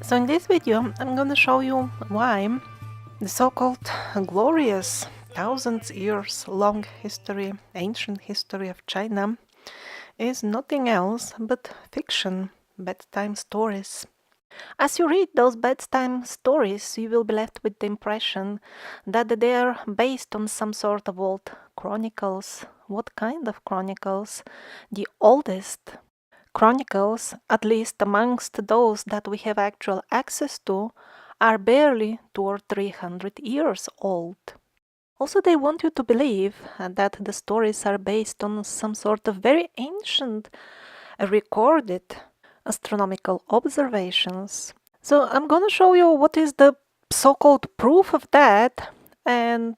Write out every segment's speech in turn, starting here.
So in this video, I'm gonna show you why the so-called glorious thousands years long history, ancient history of China is nothing else but fiction, bedtime stories. As you read those bedtime stories, you will be left with the impression that they are based on some sort of old chronicles. What kind of chronicles? The oldest chronicles, at least amongst those that we have actual access to, are barely 200 or 300 years old. Also, they want you to believe that the stories are based on some sort of very ancient, recorded astronomical observations. So I'm gonna show you what is the so-called proof of that, and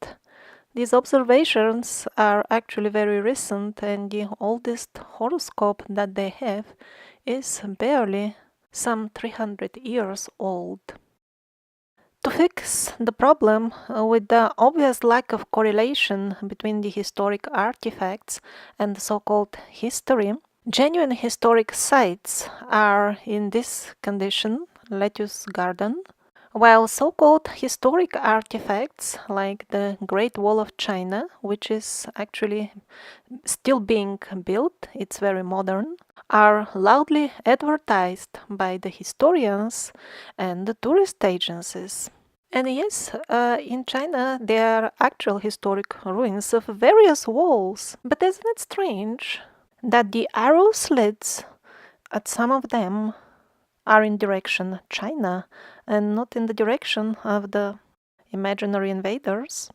these observations are actually very recent, and the oldest horoscope that they have is barely some 300 years old. To fix the problem with the obvious lack of correlation between the historic artifacts and the so-called history, genuine historic sites are in this condition: lettuce garden, while so-called historic artifacts like the Great Wall of China, which is actually still being built, it's very modern, are loudly advertised by the historians and the tourist agencies. And yes, in China there are actual historic ruins of various walls, but isn't it strange that the arrow slits at some of them are in direction China and not in the direction of the imaginary invaders?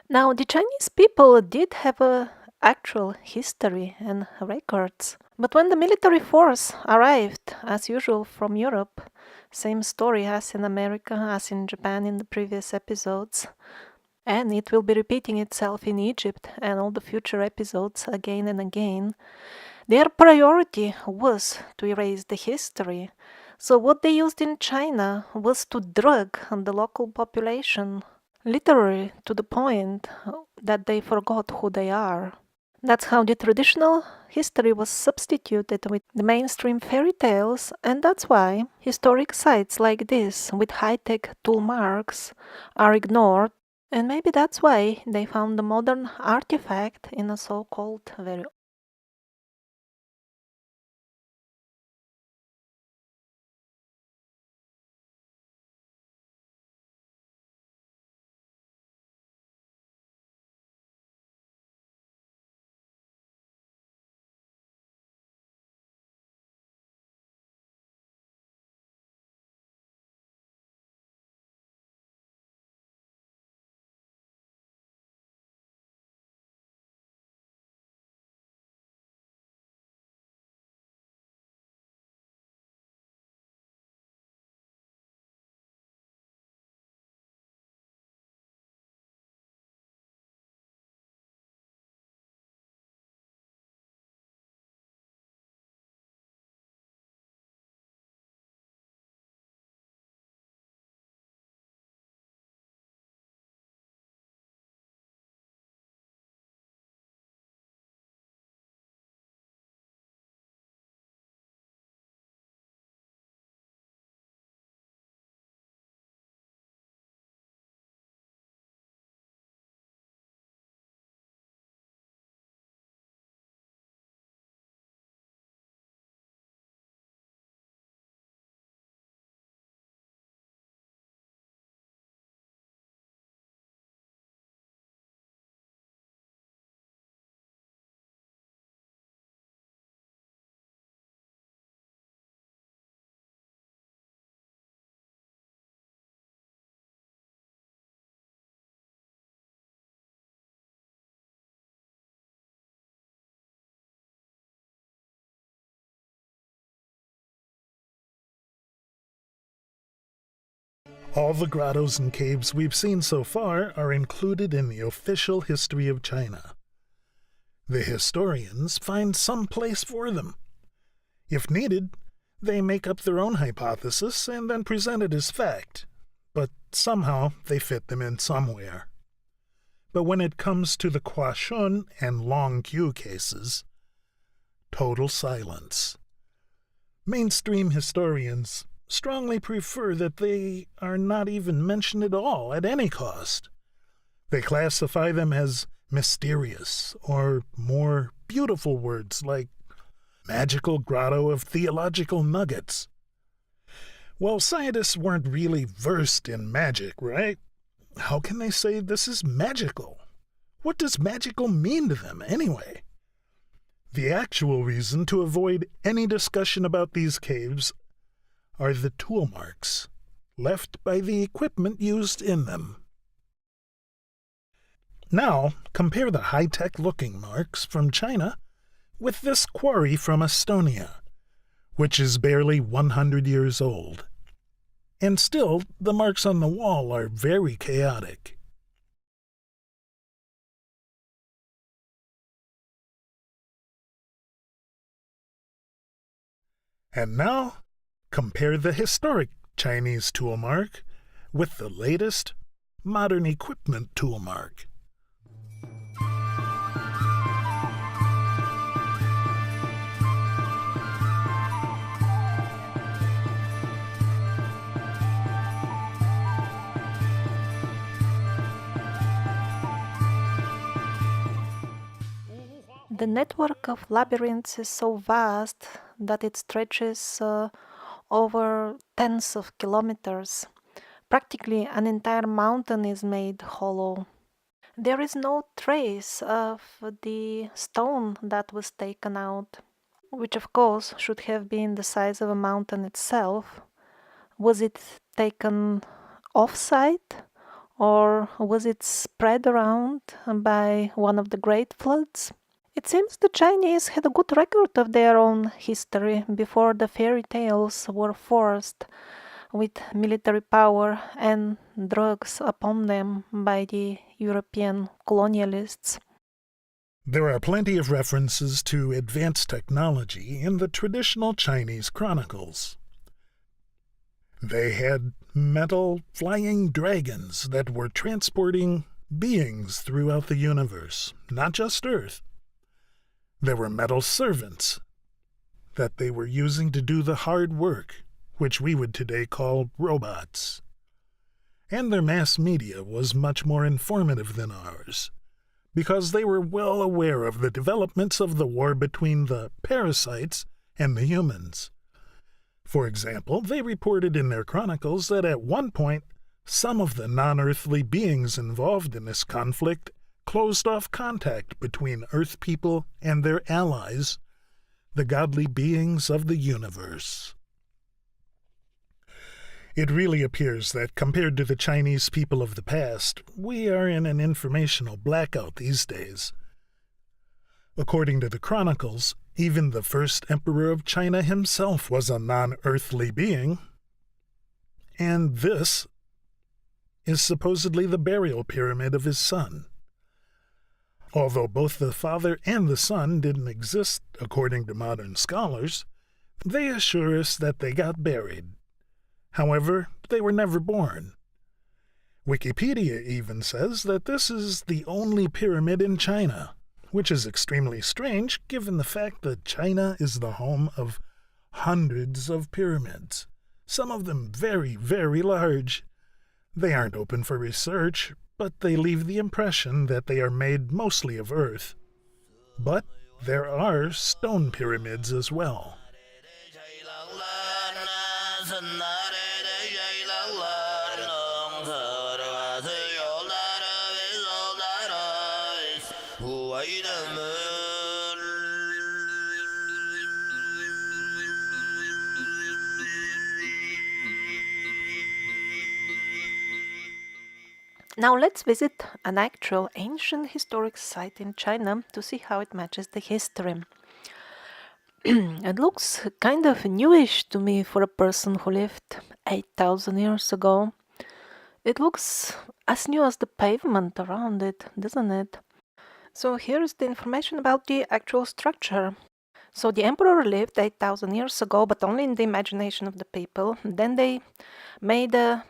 Now, the Chinese people did have a actual history and records, but when the military force arrived, as usual from Europe, same story as in America, as in Japan in the previous episodes, and it will be repeating itself in Egypt and all the future episodes again and again, their priority was to erase the history. So what they used in China was to drug the local population, literally to the point that they forgot who they are. That's how the traditional history was substituted with the mainstream fairy tales, and that's why historic sites like this with high-tech tool marks are ignored, and maybe that's why they found the modern artifact in a so-called very All the grottos and caves we've seen so far are included in the official history of China. The historians find some place for them. If needed, they make up their own hypothesis and then present it as fact, but somehow they fit them in somewhere. But when it comes to the Kuashun and Long Q cases, total silence. Mainstream historians strongly prefer that they are not even mentioned at all at any cost. They classify them as mysterious, or more beautiful words like magical grotto of theological nuggets. Well, scientists weren't really versed in magic, right? How can they say this is magical? What does magical mean to them, anyway? The actual reason to avoid any discussion about these caves are the tool marks left by the equipment used in them. Now, compare the high-tech looking marks from China with this quarry from Estonia, which is barely 100 years old. And still, the marks on the wall are very chaotic. And now, compare the historic Chinese tool mark with the latest modern equipment tool mark. The network of labyrinths is so vast that it stretches over tens of kilometers. Practically an entire mountain is made hollow. There is no trace of the stone that was taken out, which of course should have been the size of a mountain itself. Was it taken off-site, or was it spread around by one of the great floods? It seems the Chinese had a good record of their own history before the fairy tales were forced with military power and drugs upon them by the European colonialists. There are plenty of references to advanced technology in the traditional Chinese chronicles. They had metal flying dragons that were transporting beings throughout the universe, not just Earth. There were metal servants that they were using to do the hard work, which we would today call robots. And their mass media was much more informative than ours, because they were well aware of the developments of the war between the parasites and the humans. For example, they reported in their chronicles that at one point, some of the non-earthly beings involved in this conflict closed off contact between Earth people and their allies, the godly beings of the universe. It really appears that compared to the Chinese people of the past, we are in an informational blackout these days. According to the chronicles, even the first emperor of China himself was a non-earthly being, and this is supposedly the burial pyramid of his son. Although both the father and the son didn't exist according to modern scholars, they assure us that they got buried. However, they were never born. Wikipedia even says that this is the only pyramid in China, which is extremely strange given the fact that China is the home of hundreds of pyramids, some of them very, very large. They aren't open for research, but they leave the impression that they are made mostly of earth. But there are stone pyramids as well. Now let's visit an actual ancient historic site in China to see how it matches the history. It looks kind of newish to me for a person who lived 8,000 years ago. It looks as new as the pavement around it, doesn't it? So here is the information about the actual structure. So the emperor lived 8,000 years ago, but only in the imagination of the people. Then they made a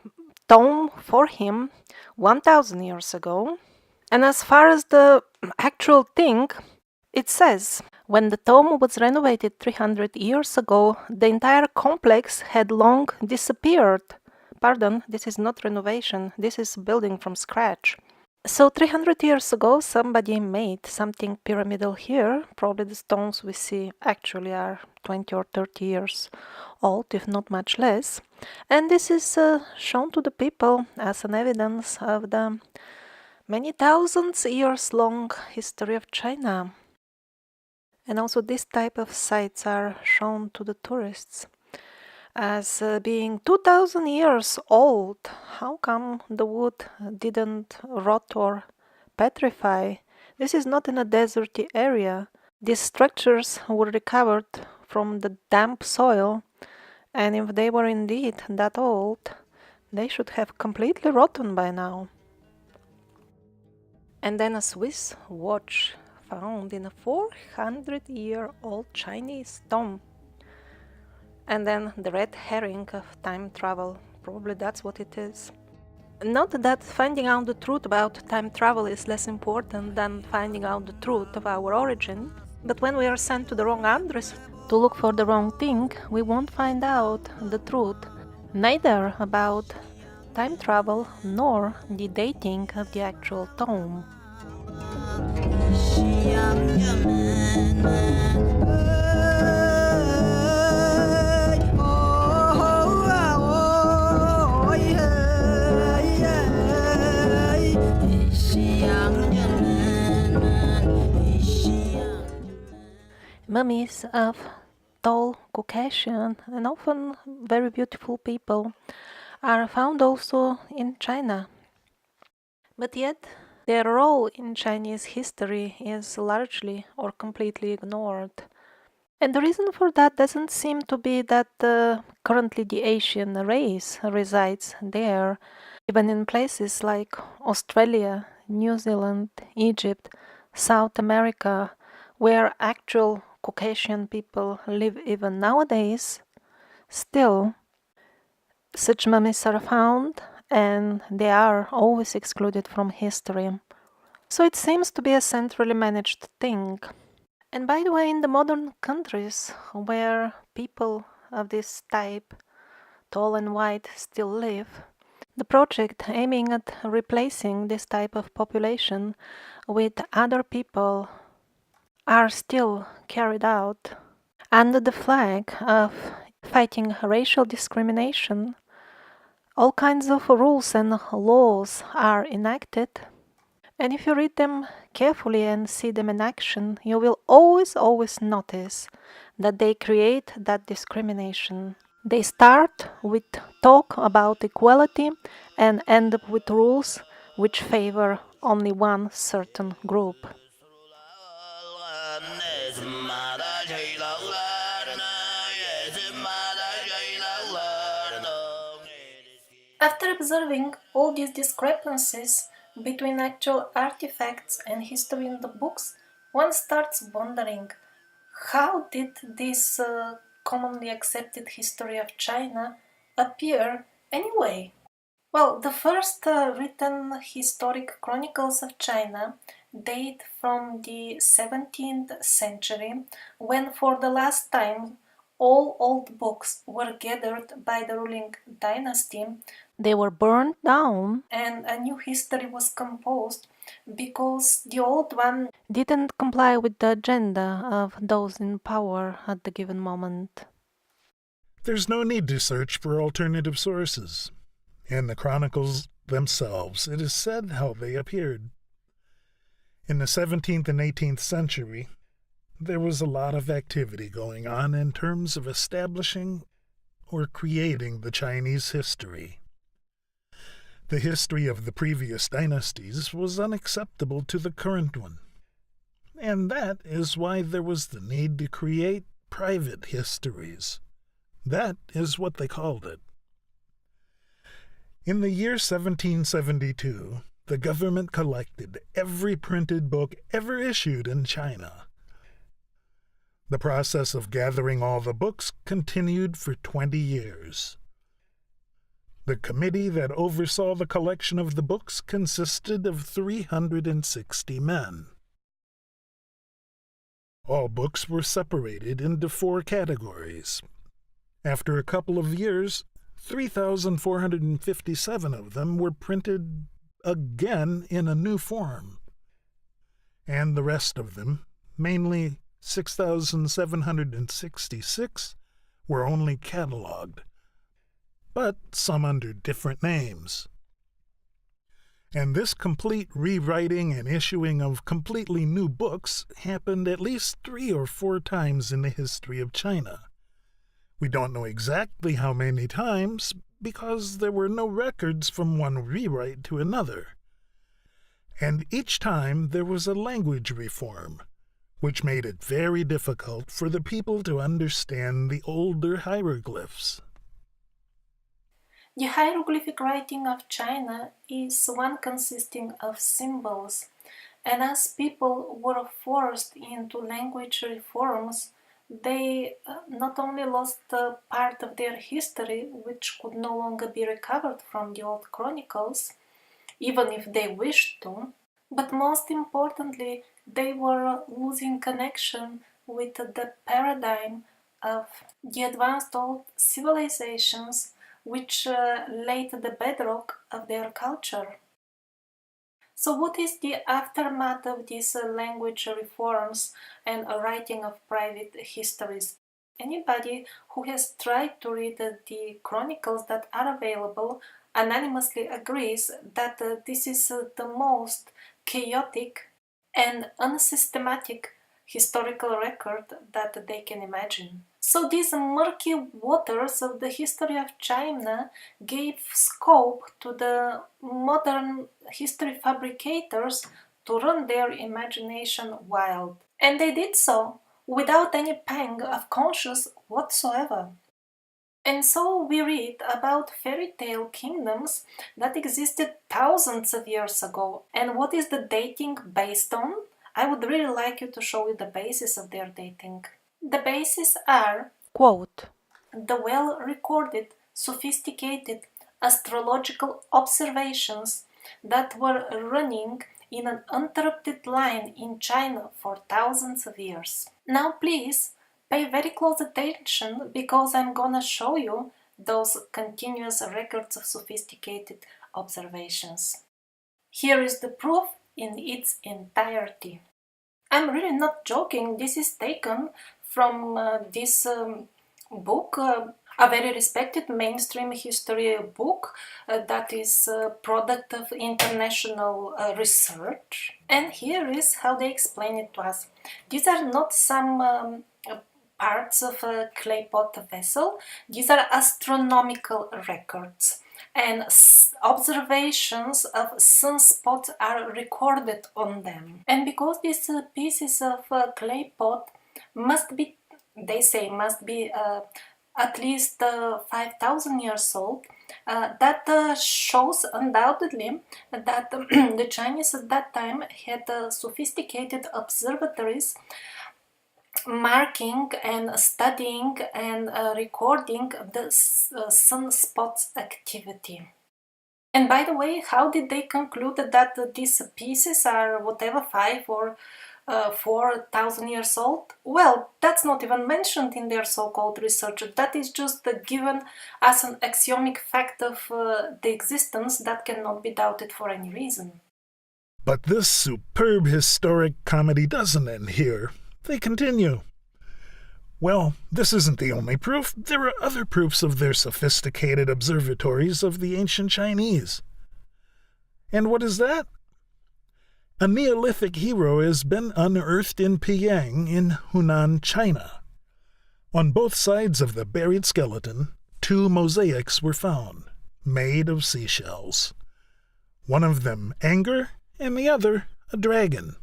tomb for him 1,000 years ago. And as far as the actual thing, it says, When the tomb was renovated 300 years ago, the entire complex had long disappeared. Pardon, this is not renovation, this is building from scratch. So 300 years ago, somebody made something pyramidal here. Probably the stones we see actually are 20 or 30 years old, if not much less. And this is shown to the people as an evidence of the many thousands years long history of China. And also this type of sites are shown to the tourists as being 2000 years old. How come the wood didn't rot or petrify? This is not in a deserty area. These structures were recovered from the damp soil, and if they were indeed that old, they should have completely rotten by now. And then a Swiss watch found in a 400-year-old Chinese tomb. And then the red herring of time travel. Probably that's what it is. Not that finding out the truth about time travel is less important than finding out the truth of our origin, but when we are sent to the wrong address to look for the wrong thing, we won't find out the truth, neither about time travel nor the dating of the actual tomb. Mummies of tall Caucasian and often very beautiful people are found also in China. But yet, their role in Chinese history is largely or completely ignored. And the reason for that doesn't seem to be that currently the Asian race resides there, even in places like Australia, New Zealand, Egypt, South America, where actual Caucasian people live even nowadays. Still, such mummies are found and they are always excluded from history. So it seems to be a centrally managed thing. And by the way, in the modern countries where people of this type, tall and white, still live, the project aiming at replacing this type of population with other people are still carried out under the flag of fighting racial discrimination. All kinds of rules and laws are enacted, and if you read them carefully and see them in action, you will always notice that they create that discrimination. They start with talk about equality and end up with rules which favor only one certain group. After observing all these discrepancies between actual artifacts and history in the books, one starts wondering, how did this commonly accepted history of China appear anyway? Well, the first written historic chronicles of China date from the 17th century, when for the last time all old books were gathered by the ruling dynasty. They were burned down and a new history was composed because the old one didn't comply with the agenda of those in power at the given moment. There's no need to search for alternative sources. In the chronicles themselves, it is said how they appeared. In the 17th and 18th century, there was a lot of activity going on in terms of establishing or creating the Chinese history. The history of the previous dynasties was unacceptable to the current one, and that is why there was the need to create private histories. That is what they called it. In the year 1772, the government collected every printed book ever issued in China. The process of gathering all the books continued for 20 years. The committee that oversaw the collection of the books consisted of 360 men. All books were separated into 4 categories. After a couple of years, 3,457 of them were printed again in a new form. And the rest of them, mainly 6,766, were only catalogued, but some under different names. And this complete rewriting and issuing of completely new books happened at least 3 or 4 times in the history of China. We don't know exactly how many times, because there were no records from one rewrite to another. And each time there was a language reform, which made it very difficult for the people to understand the older hieroglyphs. The hieroglyphic writing of China is one consisting of symbols, and as people were forced into language reforms, they not only lost part of their history, which could no longer be recovered from the old chronicles, even if they wished to, but most importantly, they were losing connection with the paradigm of the advanced old civilizations which laid the bedrock of their culture. So what is the aftermath of these language reforms and writing of private histories? Anybody who has tried to read the chronicles that are available unanimously agrees that this is the most chaotic and unsystematic historical record that they can imagine. So these murky waters of the history of China gave scope to the modern history fabricators to run their imagination wild. And they did so without any pang of conscience whatsoever. And so we read about fairy tale kingdoms that existed thousands of years ago. And what is the dating based on? I would really like you to show you the basis of their dating. The bases are, quote, the well-recorded, sophisticated astrological observations that were running in an uninterrupted line in China for thousands of years. Now please pay very close attention because I'm gonna show you those continuous records of sophisticated observations. Here is the proof in its entirety. I'm really not joking, this is taken from this book, a very respected mainstream history book that is a product of international research. And here is how they explain it to us. These are not some parts of a clay pot vessel, these are astronomical records. And observations of sunspots are recorded on them. And because these pieces of clay pot must be, they say, must be at least 5,000 years old, that shows undoubtedly that the Chinese at that time had sophisticated observatories marking and studying and recording the sunspots activity. And by the way, how did they conclude that these pieces are whatever 5 or 4,000 years old? Well, that's not even mentioned in their so-called research. That is just given as an axiomatic fact of the existence that cannot be doubted for any reason. But this superb historic comedy doesn't end here. They continue. Well, this isn't the only proof. There are other proofs of their sophisticated observatories of the ancient Chinese. And what is that? A Neolithic hero has been unearthed in Piyang in Hunan, China. On both sides of the buried skeleton, 2 mosaics were found, made of seashells. One of them anger, and the other a dragon.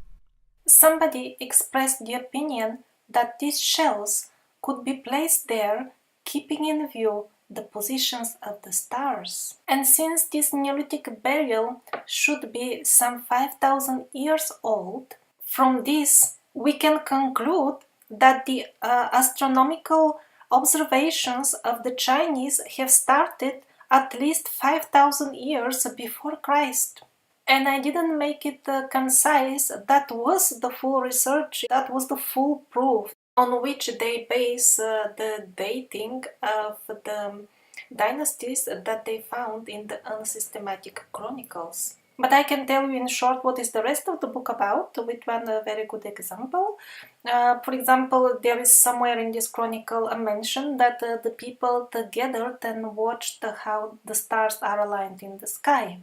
Somebody expressed the opinion that these shells could be placed there, keeping in view the positions of the stars. And since this Neolithic burial should be some 5,000 years old, from this we can conclude that the astronomical observations of the Chinese have started at least 5,000 years before Christ. And I didn't make it concise. That was the full research, that was the full proof on which they base the dating of the dynasties that they found in the unsystematic chronicles. But I can tell you in short what is the rest of the book about, with one very good example. For example, there is somewhere in this chronicle a mention that the people gathered and watched how the stars are aligned in the sky.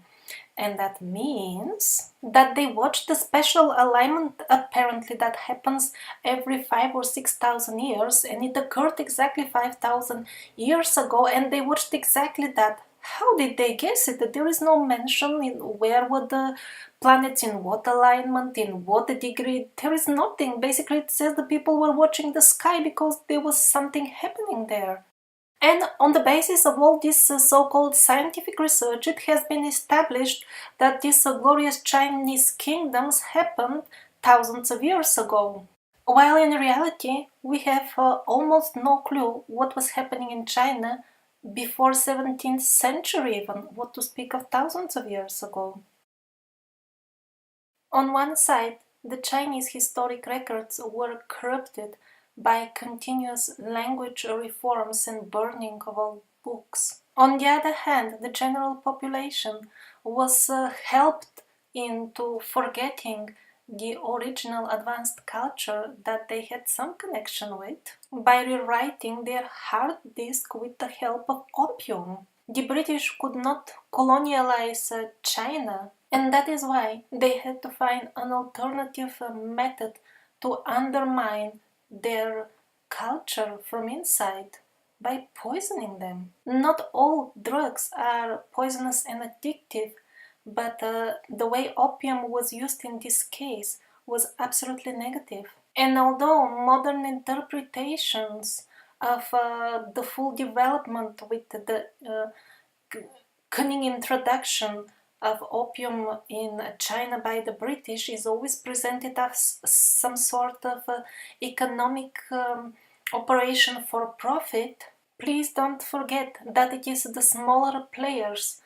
And that means that they watched the special alignment apparently that happens every 5 or 6 thousand years, and it occurred exactly 5,000 years ago, and they watched exactly that. How did they guess it? There is no mention in where were the planets, in what alignment, in what degree. There is nothing. Basically, it says the people were watching the sky because there was something happening there. And on the basis of all this so-called scientific research, it has been established that these glorious Chinese kingdoms happened thousands of years ago. While in reality, we have almost no clue what was happening in China before 17th century even, what to speak of thousands of years ago. On one side, the Chinese historic records were corrupted by continuous language reforms and burning of old books. On the other hand, the general population was helped into forgetting the original advanced culture that they had some connection with by rewriting their hard disk with the help of opium. The British could not colonialize China, and that is why they had to find an alternative method to undermine their culture from inside by poisoning them. Not all drugs are poisonous and addictive, but the way opium was used in this case was absolutely negative. And although modern interpretations of the full development with the cunning introduction of opium in China by the British is always presented as some sort of economic operation for profit, please don't forget that it is the smaller players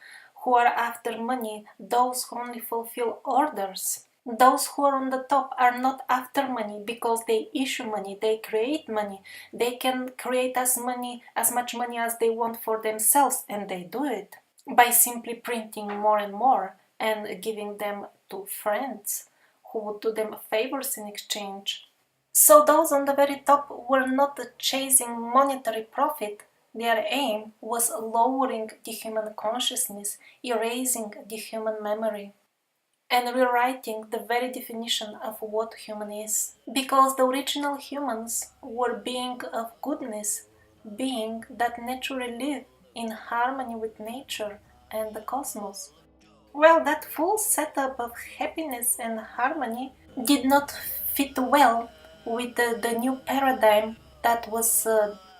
who are after money, those who only fulfill orders. Those who are on the top are not after money because they issue money, they create money, they can create as much money as they want for themselves, and they do it by simply printing more and more and giving them to friends who would do them favors in exchange. So those on the very top were not chasing monetary profit. Their aim was lowering the human consciousness, erasing the human memory, and rewriting the very definition of what human is. Because the original humans were being of goodness, being that naturally live in harmony with nature and the cosmos. Well, that full setup of happiness and harmony did not fit well with the new paradigm that was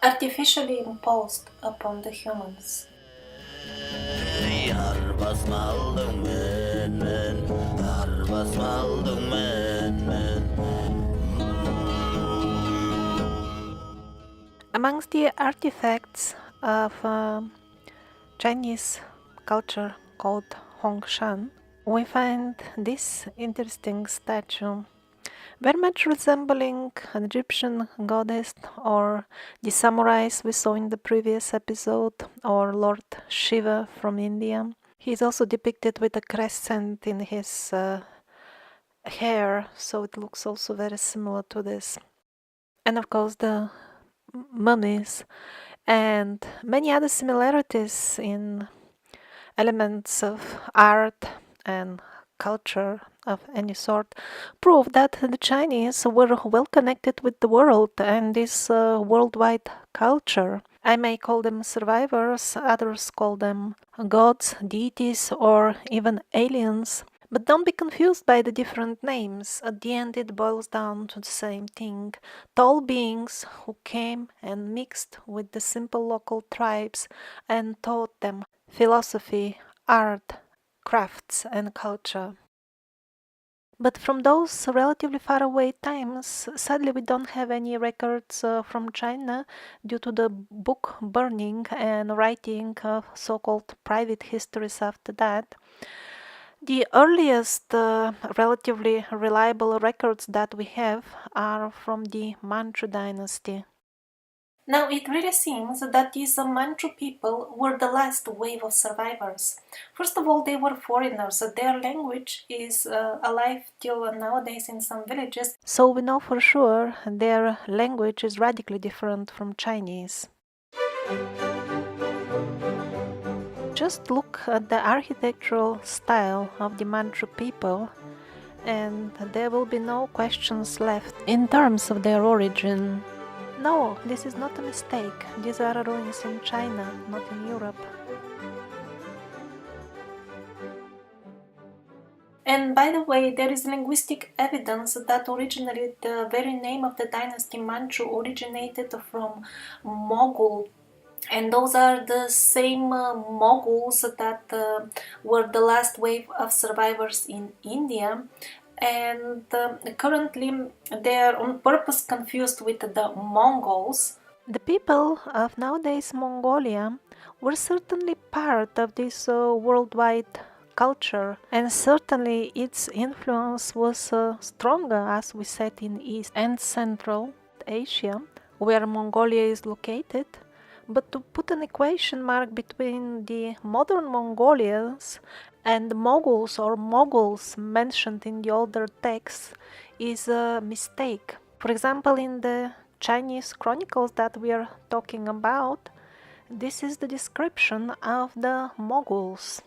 artificially imposed upon the humans. Amongst the artifacts of Chinese culture called Hongshan, we find this interesting statue, very much resembling an Egyptian goddess or the samurais we saw in the previous episode, or Lord Shiva from India. He is also depicted with a crescent in his hair, so it looks also very similar to this. And of course the mummies and many other similarities in elements of art and culture of any sort prove that the Chinese were well connected with the world and this worldwide culture. I may call them survivors, others call them gods, deities, or even aliens. But don't be confused by the different names. At the end, it boils down to the same thing. Tall beings who came and mixed with the simple local tribes and taught them philosophy, art, crafts, and culture. But from those relatively far away times, sadly we don't have any records from China due to the book burning and writing of so-called private histories after that. The earliest relatively reliable records that we have are from the Manchu dynasty. Now, it really seems that these Manchu people were the last wave of survivors. First of all, they were foreigners. Their language is alive till nowadays in some villages. So we know for sure their language is radically different from Chinese. Just look at the architectural style of the Manchu people, and there will be no questions left in terms of their origin. No, this is not a mistake. These are ruins in China, not in Europe. And by the way, there is linguistic evidence that originally the very name of the dynasty Manchu originated from Mogul. And those are the same Moguls that were the last wave of survivors in India. And currently they are on purpose confused with the Mongols. The people of nowadays Mongolia were certainly part of this worldwide culture, and certainly its influence was stronger, as we said, in East and Central Asia, where Mongolia is located. But to put an equation mark between the modern Mongolians and the Moguls or Moguls mentioned in the older texts is a mistake. For example, in the Chinese chronicles that we are talking about, this is the description of the Moguls.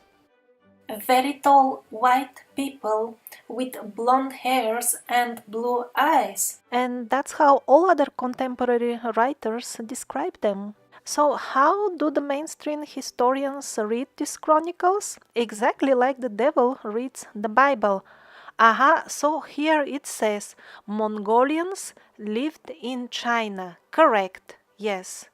Very tall white people with blonde hairs and blue eyes. And that's how all other contemporary writers describe them. So how do the mainstream historians read these chronicles? Exactly like the devil reads the Bible. Aha, so here it says Mongolians lived in China. Correct, yes.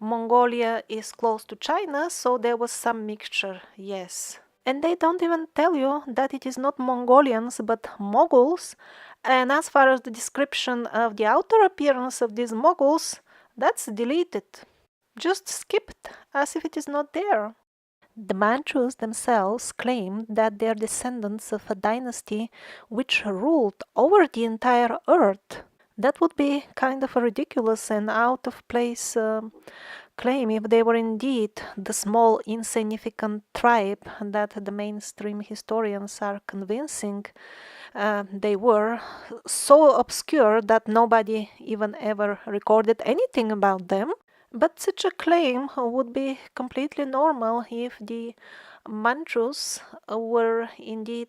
Mongolia is close to China, so there was some mixture, yes. And they don't even tell you that it is not Mongolians but Moguls. And as far as the description of the outer appearance of these Moguls, that's deleted. Just skipped, as if it is not there. The Manchus themselves claimed that they are descendants of a dynasty which ruled over the entire earth. That would be kind of a ridiculous and out of place claim if they were indeed the small insignificant tribe that the mainstream historians are convincing they were, so obscure that nobody even ever recorded anything about them. But such a claim would be completely normal if the Manchus were indeed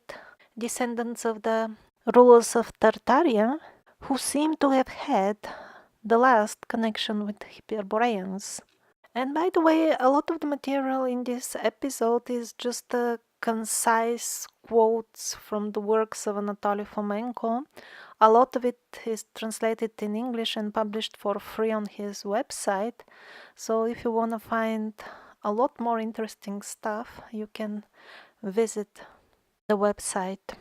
descendants of the rulers of Tartaria, who seem to have had the last connection with Hyperboreans. And by the way, a lot of the material in this episode is just concise quotes from the works of Anatoly Fomenko. A lot of it is translated in English and published for free on his website. So if you want to find a lot more interesting stuff, you can visit the website.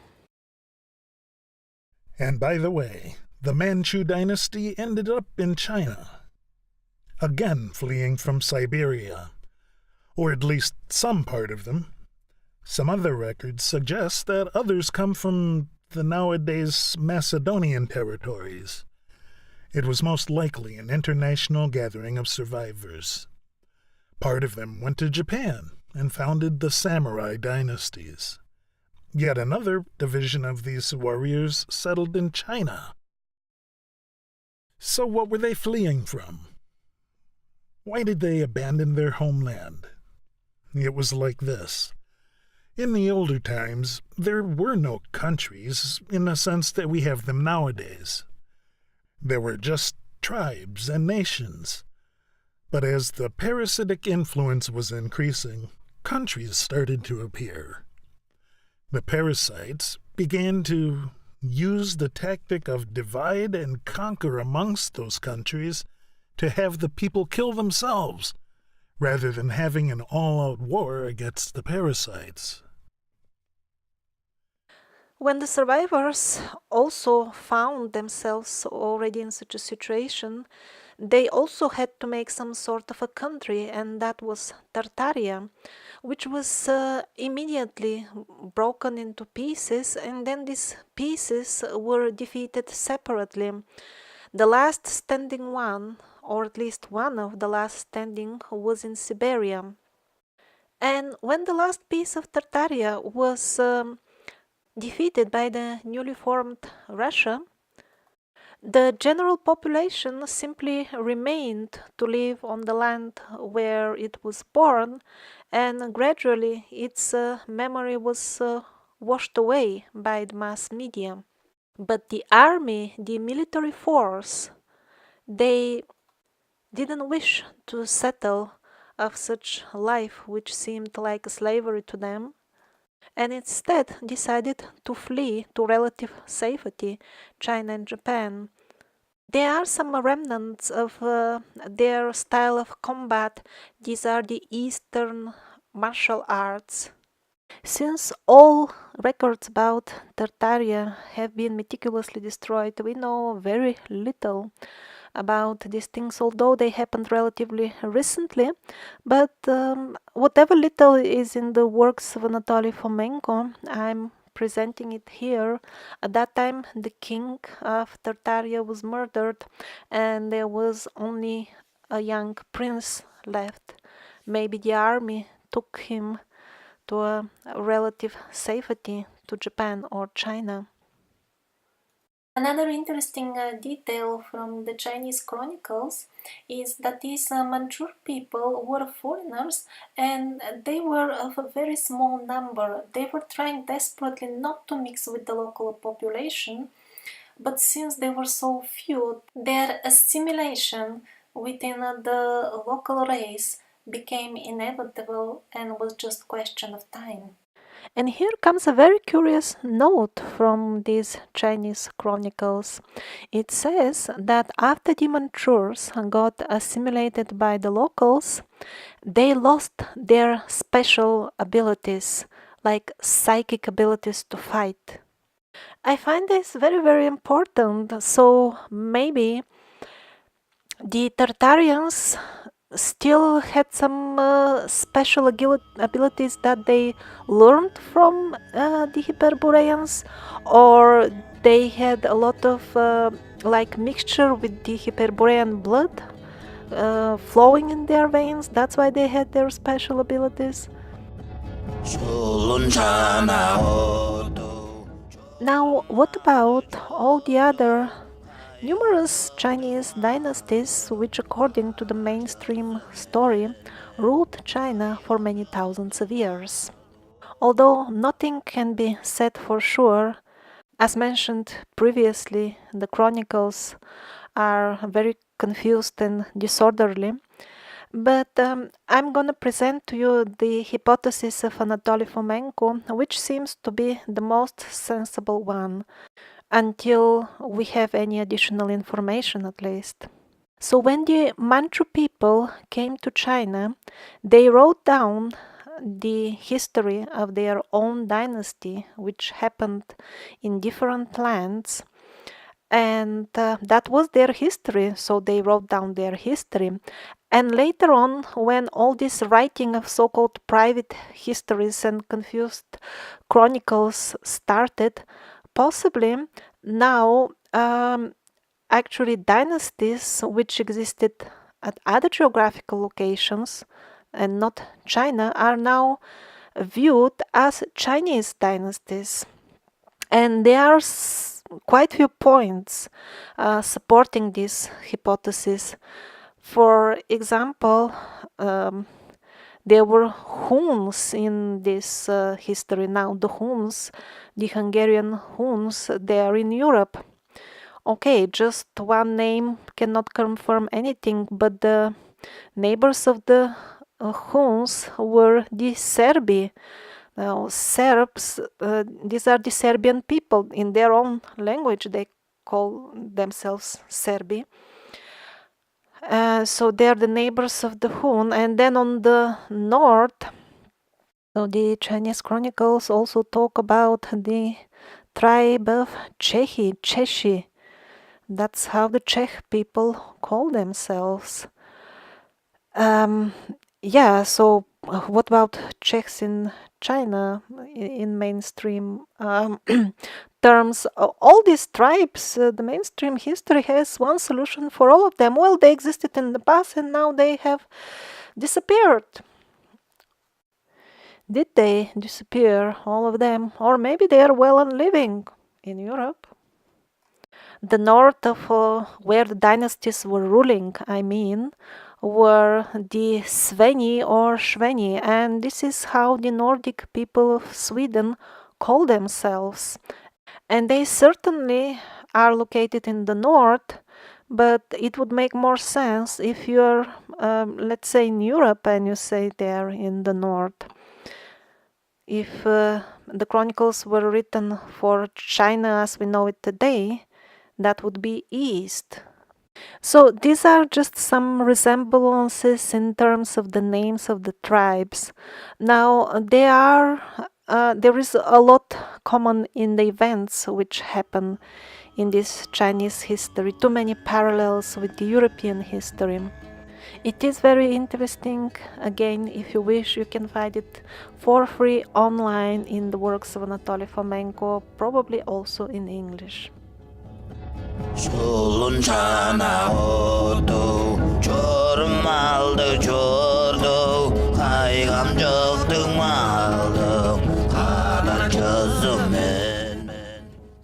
And by the way, the Manchu dynasty ended up in China, again fleeing from Siberia, or at least some part of them. Some other records suggest that others come from the nowadays Macedonian territories. It was most likely an international gathering of survivors. Part of them went to Japan and founded the samurai dynasties. Yet another division of these warriors settled in China. So what were they fleeing from? Why did they abandon their homeland? It was like this. In the older times, there were no countries in the sense that we have them nowadays. There were just tribes and nations. But as the parasitic influence was increasing, countries started to appear. The parasites began to use the tactic of divide and conquer amongst those countries to have the people kill themselves, rather than having an all-out war against the parasites. When the survivors also found themselves already in such a situation, They also had to make some sort of a country, and that was Tartaria, which was immediately broken into pieces, and then these pieces were defeated separately. The last standing one, or at least one of the last standing, was in Siberia. And when the last piece of Tartaria was defeated by the newly formed Russia, the general population simply remained to live on the land where it was born, and gradually its memory was washed away by the mass media. But the army, the military force, they didn't wish to settle of such life which seemed like a slavery to them, and instead decided to flee to relative safety, China and Japan. There are some remnants of their style of combat. These are the Eastern martial arts. Since all records about Tartaria have been meticulously destroyed, we know very little about these things, although they happened relatively recently. But whatever little is in the works of Anatoly Fomenko, I'm presenting it here. At that time, the king of Tartaria was murdered, and there was only a young prince left. Maybe the army took him to a relative safety to Japan or China. Another interesting detail from the Chinese chronicles is that these Manchur people were foreigners, and they were of a very small number. They were trying desperately not to mix with the local population, but since they were so few, their assimilation within the local race became inevitable and was just a question of time. And here comes a very curious note from these Chinese chronicles. It says that after the Manchurs got assimilated by the locals, they lost their special abilities, like psychic abilities to fight. I find this very, very important. So maybe the Tartarians still had some special abilities that they learned from the Hyperboreans, or they had a lot of like mixture with the Hyperborean blood flowing in their veins. That's why they had their special abilities. Now, what about all the other numerous Chinese dynasties which, according to the mainstream story, ruled China for many thousands of years? Although nothing can be said for sure, as mentioned previously, the chronicles are very confused and disorderly. But I'm gonna present to you the hypothesis of Anatoly Fomenko, which seems to be the most sensible one, until we have any additional information at least. So when the Manchu people came to China, they wrote down the history of their own dynasty, which happened in different lands, and that was their history, so they wrote down their history. And later on, when all this writing of so-called private histories and confused chronicles started, possibly now actually dynasties which existed at other geographical locations and not China are now viewed as Chinese dynasties. And there are quite few points supporting this hypothesis. For example, there were Huns in this history. Now the Huns, the Hungarian Huns, they are in Europe. Okay, just one name cannot confirm anything, but the neighbors of the Huns were the Serbi. Now, Serbs, these are the Serbian people. In their own language, they call themselves Serbi. So they are the neighbors of the Hun. And then on the north, so the Chinese chronicles also talk about the tribe of Chechi. That's how the Czech people call themselves. Um, yeah, so what about Czechs in China in mainstream terms? All these tribes, the mainstream history has one solution for all of them. Well, they existed in the past and now they have disappeared. Did they disappear, all of them? Or maybe they are well and living in Europe? The north of where the dynasties were ruling, I mean, were the Sveni or Sveni, and this is how the Nordic people of Sweden call themselves. And they certainly are located in the north, but it would make more sense if you're, let's say, in Europe and you say they're in the north. If the chronicles were written for China as we know it today, that would be east. So these are just some resemblances in terms of the names of the tribes. Now there is a lot common in the events which happen in this Chinese history, too many parallels with the European history. It is very interesting. Again, if you wish, you can find it for free online in the works of Anatoly Fomenko, probably also in English.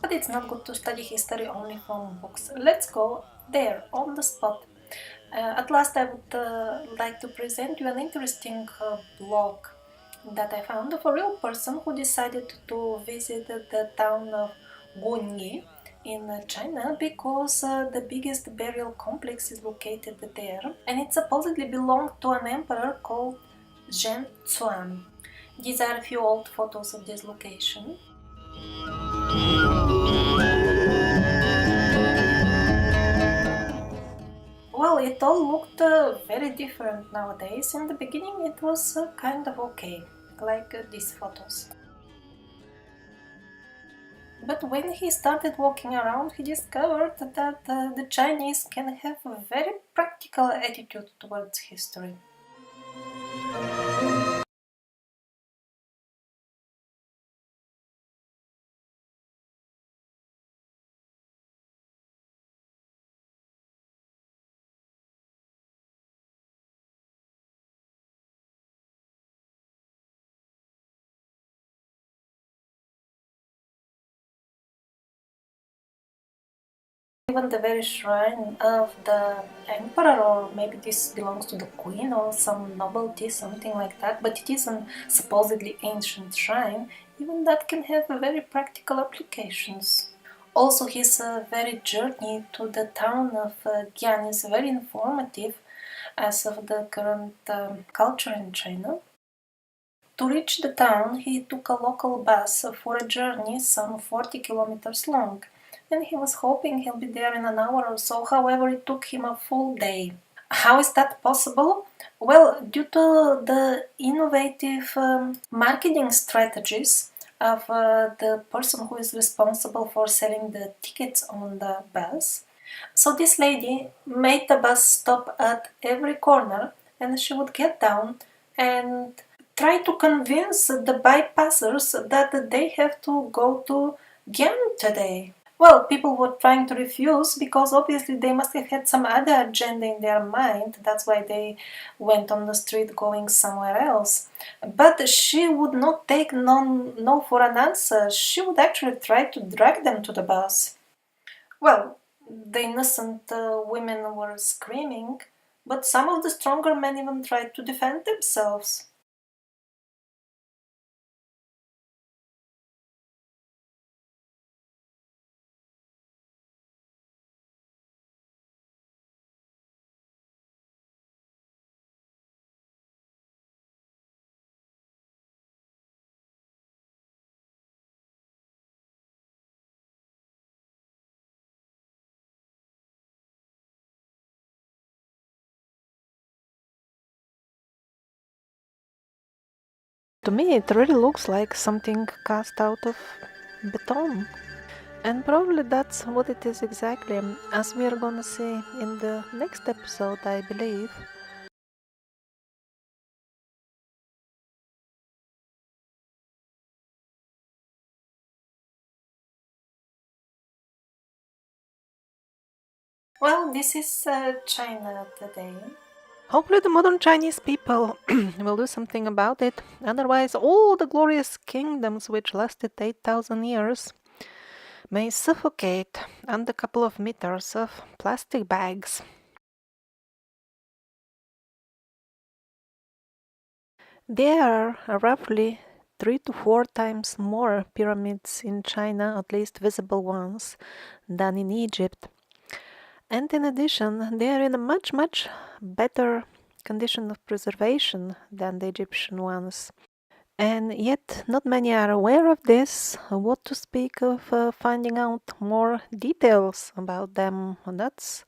But it's not good to study history only from books. Let's go there, on the spot. At last, I would like to present you an interesting blog that I found of a real person who decided to visit the town of Gunyi in China because the biggest burial complex is located there, and it supposedly belonged to an emperor called Zhen Zuan. These are a few old photos of this location. Well, it all looked very different nowadays. In the beginning it was kind of okay, like these photos. But when he started walking around, he discovered that the Chinese can have a very practical attitude towards history. Even the very shrine of the emperor, or maybe this belongs to the queen or some nobility, something like that, but it is a supposedly ancient shrine, even that can have very practical applications. Also, his very journey to the town of Gian is very informative as of the current culture in China. To reach the town, he took a local bus for a journey some 40 kilometers long, and he was hoping he'll be there in an hour or so. However, it took him a full day. How is that possible? Well, due to the innovative marketing strategies of the person who is responsible for selling the tickets on the bus. So this lady made the bus stop at every corner, and she would get down and try to convince the bypassers that they have to go to Gian today. Well, people were trying to refuse because obviously they must have had some other agenda in their mind. That's why they went on the street going somewhere else. But she would not take no for an answer. She would actually try to drag them to the bus. Well, the innocent women were screaming, but some of the stronger men even tried to defend themselves. To me, it really looks like something cast out of beton. And probably that's what it is exactly, as we are gonna see in the next episode, I believe. Well, this is China today. Hopefully the modern Chinese people will do something about it. Otherwise, all the glorious kingdoms which lasted 8,000 years may suffocate under a couple of meters of plastic bags. There are roughly 3 to 4 times more pyramids in China, at least visible ones, than in Egypt. And in addition, they are in a much, much better condition of preservation than the Egyptian ones. And yet, not many are aware of this. What to speak of finding out more details about them? And that's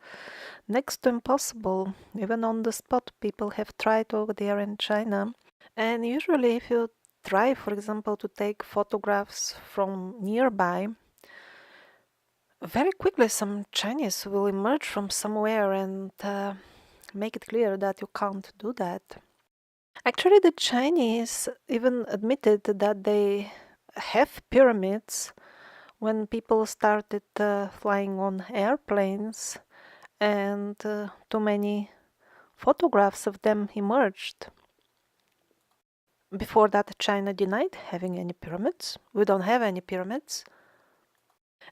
next to impossible. Even on the spot, people have tried over there in China. And usually, if you try, for example, to take photographs from nearby, very quickly some Chinese will emerge from somewhere and make it clear that you can't do that. Actually, the Chinese even admitted that they have pyramids when people started flying on airplanes, and too many photographs of them emerged. Before that, China denied having any pyramids. We don't have any pyramids.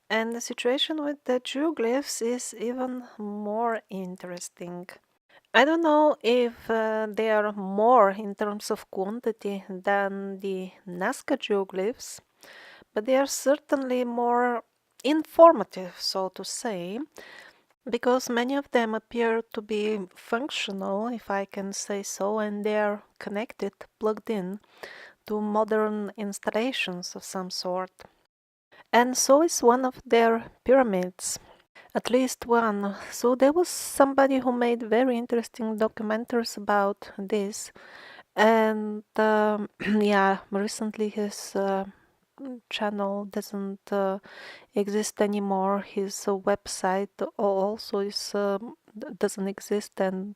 And the situation with the geoglyphs is even more interesting. I don't know if they are more in terms of quantity than the Nazca geoglyphs, but they are certainly more informative, so to say, because many of them appear to be functional, if I can say so, and they are connected, plugged in to modern installations of some sort. And so is one of their pyramids. At least one. So there was somebody who made very interesting documentaries about this, and yeah, recently his channel doesn't exist anymore. His website also doesn't exist, and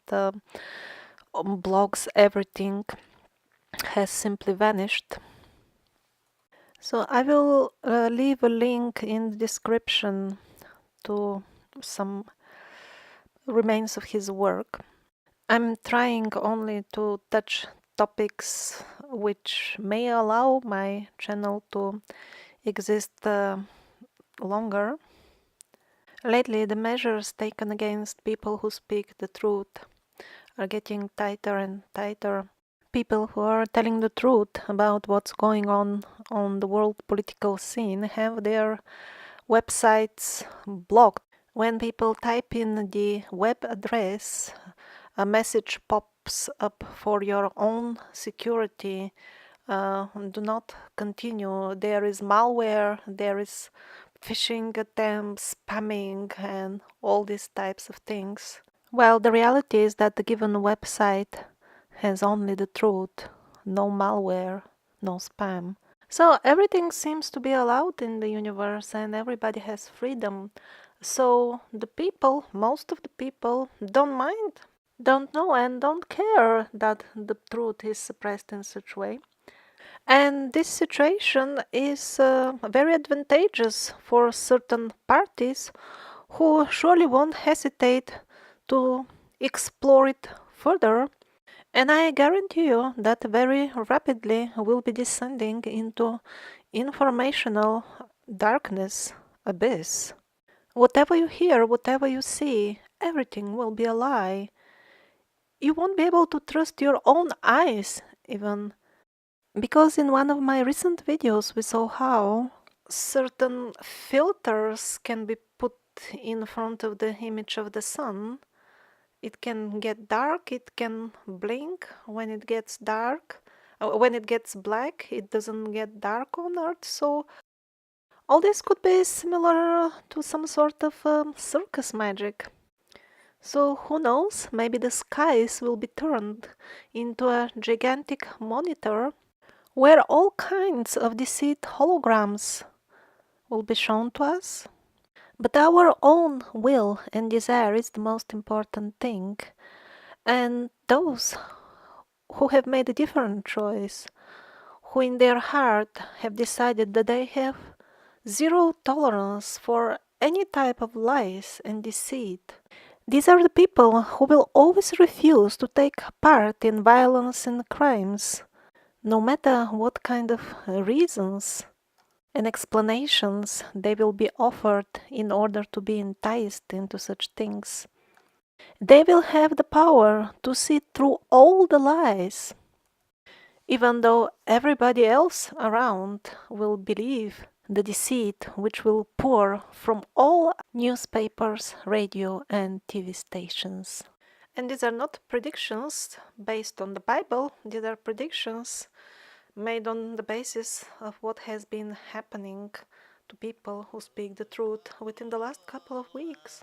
blogs, everything has simply vanished. So I will leave a link in the description to some remains of his work. I'm trying only to touch topics which may allow my channel to exist longer. Lately, the measures taken against people who speak the truth are getting tighter and tighter. People who are telling the truth about what's going on the world political scene have their websites blocked. When people type in the web address, a message pops up for your own security. Do not continue. There is malware, there is phishing attempts, spamming, and all these types of things. Well, the reality is that the given website has only the truth, no malware, no spam. So everything seems to be allowed in the universe and everybody has freedom. So the people, most of the people, don't mind, don't know, and don't care that the truth is suppressed in such a way. And this situation is very advantageous for certain parties who surely won't hesitate to explore it further. And I guarantee you that very rapidly we'll be descending into informational darkness abyss. Whatever you hear, whatever you see, everything will be a lie. You won't be able to trust your own eyes even. Because in one of my recent videos we saw how certain filters can be put in front of the image of the sun. It can get dark, it can blink when it gets dark. When it gets black, it doesn't get dark on Earth. So all this could be similar to some sort of circus magic. So who knows, maybe the skies will be turned into a gigantic monitor where all kinds of deceived holograms will be shown to us. But our own will and desire is the most important thing. And those who have made a different choice, who in their heart have decided that they have zero tolerance for any type of lies and deceit, these are the people who will always refuse to take part in violence and crimes, no matter what kind of reasons and explanations they will be offered in order to be enticed into such things. They will have the power to see through all the lies, even though everybody else around will believe the deceit which will pour from all newspapers, radio, and TV stations. And these are not predictions based on the Bible, these are predictions made on the basis of what has been happening to people who speak the truth within the last couple of weeks.